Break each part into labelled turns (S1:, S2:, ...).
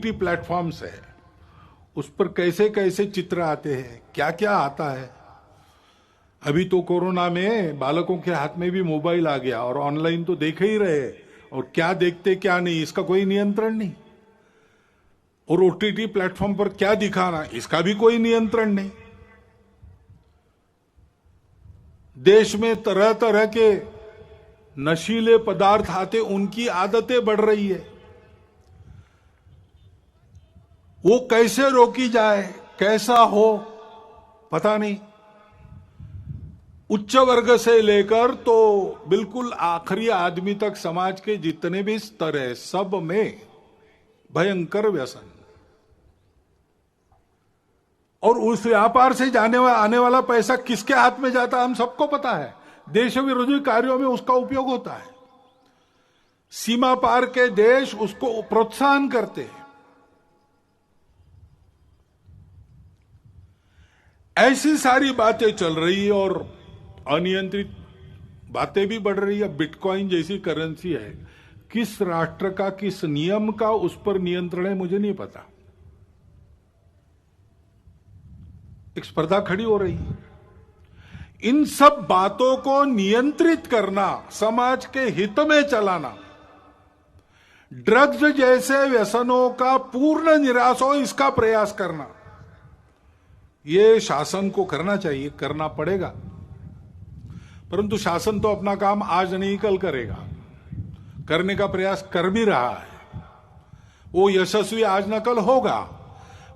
S1: OTT platforms है, उस पर कैसे कैसे चित्र आते हैं, क्या क्या आता है। अभी तो कोरोना में बालकों के हाथ में भी मोबाइल आ गया और ऑनलाइन तो देख ही रहे, और क्या देखते क्या नहीं इसका कोई नियंत्रण नहीं। और ओटीटी प्लेटफॉर्म पर क्या दिखाना इसका भी कोई नियंत्रण नहीं। देश में तरह तरह के नशीले पदार्थ आते, उनकी आदतें बढ़ रही है। वो कैसे रोकी जाए, कैसा हो, पता नहीं। उच्च वर्ग से लेकर तो बिल्कुल आखिरी आदमी तक समाज के जितने भी स्तर है, सब में भयंकर व्यसन। और उस व्यापार से आने वाला पैसा किसके हाथ में जाता है हम सबको पता है। देश विरोधी कार्यों में उसका उपयोग होता है। सीमा पार के देश उसको प्रोत्साहन करते हैं। ऐसी सारी बातें चल रही है और अनियंत्रित बातें भी बढ़ रही है। बिटकॉइन जैसी करेंसी है, किस राष्ट्र का, किस नियम का उस पर नियंत्रण है मुझे नहीं पता। एक स्पर्धा खड़ी हो रही है। इन सब बातों को नियंत्रित करना, समाज के हित में चलाना, ड्रग्स जैसे व्यसनों का पूर्ण निराश हो इसका प्रयास करना, ये शासन को करना चाहिए, करना पड़ेगा। परंतु शासन तो अपना काम आज नहीं कल करेगा, करने का प्रयास कर भी रहा है। वो यशस्वी आज न कल होगा,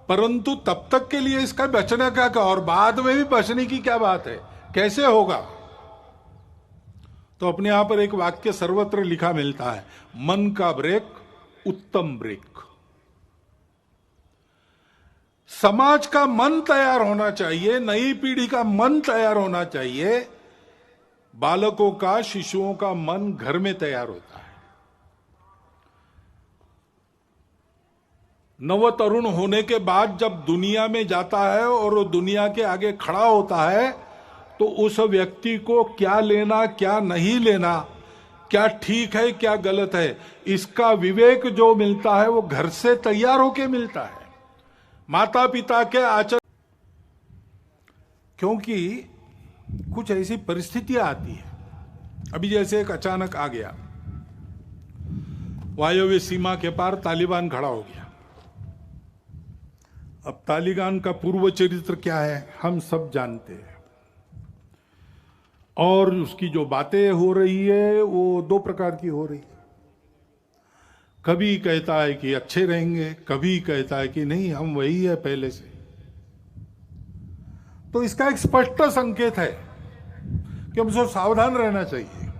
S1: परंतु तब तक के लिए इसका बचने का क्या, और बाद में भी बचने की क्या बात है, कैसे होगा। तो अपने यहां पर एक वाक्य सर्वत्र लिखा मिलता है, मन का ब्रेक उत्तम ब्रेक। समाज का मन तैयार होना चाहिए, नई पीढ़ी का मन तैयार होना चाहिए। बालकों का, शिशुओं का मन घर में तैयार होता है। नव तरुण होने के बाद जब दुनिया में जाता है और वो दुनिया के आगे खड़ा होता है, तो उस व्यक्ति को क्या लेना, क्या नहीं लेना, क्या ठीक है, क्या गलत है, इसका विवेक जो मिलता है वो घर से तैयार होके मिलता है, माता पिता के आचरण। क्योंकि कुछ ऐसी परिस्थितियां आती है, अभी जैसे एक अचानक आ गया, वायव्य सीमा के पार तालिबान खड़ा हो गया। अब तालिबान का पूर्व चरित्र क्या है हम सब जानते हैं, और उसकी जो बातें हो रही है वो दो प्रकार की हो रही है। कभी कहता है कि अच्छे रहेंगे, कभी कहता है कि नहीं हम वही है पहले से। तो इसका एक स्पष्ट संकेत है कि हमसे सावधान रहना चाहिए।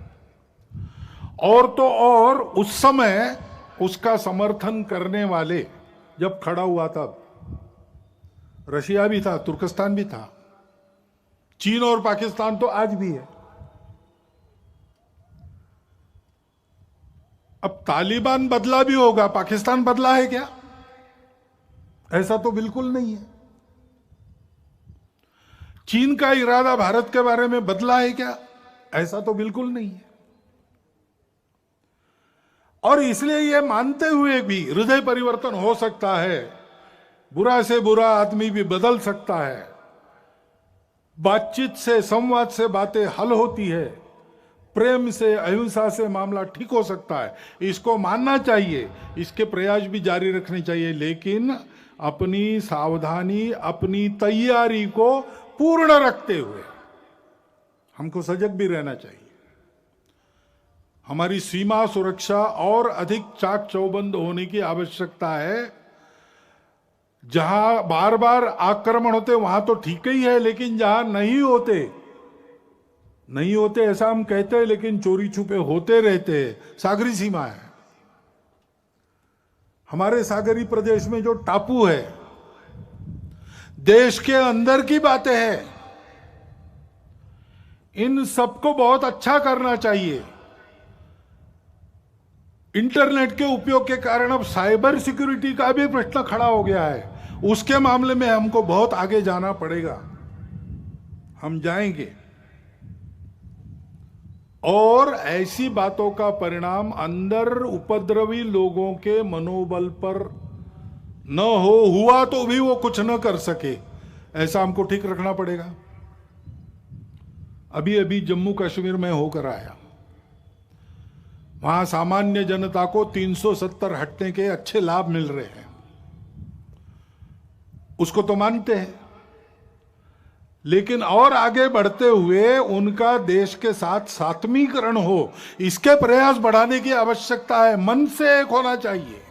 S1: और तो और उस समय उसका समर्थन करने वाले जब खड़ा हुआ तब रशिया भी था, तुर्कस्तान भी था, चीन और पाकिस्तान तो आज भी है। अब तालिबान बदला भी होगा, पाकिस्तान बदला है क्या? ऐसा तो बिल्कुल नहीं है। चीन का इरादा भारत के बारे में बदला है क्या? ऐसा तो बिल्कुल नहीं है। और इसलिए यह मानते हुए भी हृदय परिवर्तन हो सकता है, बुरा से बुरा आदमी भी बदल सकता है, बातचीत से, संवाद से बातें हल होती है, प्रेम से, अहिंसा से मामला ठीक हो सकता है, इसको मानना चाहिए, इसके प्रयास भी जारी रखने चाहिए। लेकिन अपनी सावधानी, अपनी तैयारी को पूर्ण रखते हुए हमको सजग भी रहना चाहिए। हमारी सीमा सुरक्षा और अधिक चाक चौबंद होने की आवश्यकता है। जहां बार बार आक्रमण होते वहां तो ठीक ही है, लेकिन जहां नहीं होते ऐसा हम कहते हैं, लेकिन चोरी छुपे होते रहते हैं, सागरी सीमा है। हमारे सागरी प्रदेश में जो टापू है, देश के अंदर की बातें हैं, इन सबको बहुत अच्छा करना चाहिए। इंटरनेट के उपयोग के कारण अब साइबर सिक्योरिटी का भी प्रश्न खड़ा हो गया है। उसके मामले में हमको बहुत आगे जाना पड़ेगा, हम जाएंगे। और ऐसी बातों का परिणाम अंदर उपद्रवी लोगों के मनोबल पर न हो, हुआ तो भी वो कुछ न कर सके, ऐसा हमको ठीक रखना पड़ेगा। अभी अभी जम्मू कश्मीर में होकर आया, वहां सामान्य जनता को 370 हटने के अच्छे लाभ मिल रहे हैं, उसको तो मानते हैं, लेकिन और आगे बढ़ते हुए उनका देश के साथ सात्मीकरण हो, इसके प्रयास बढ़ाने की आवश्यकता है। मन से एक होना चाहिए।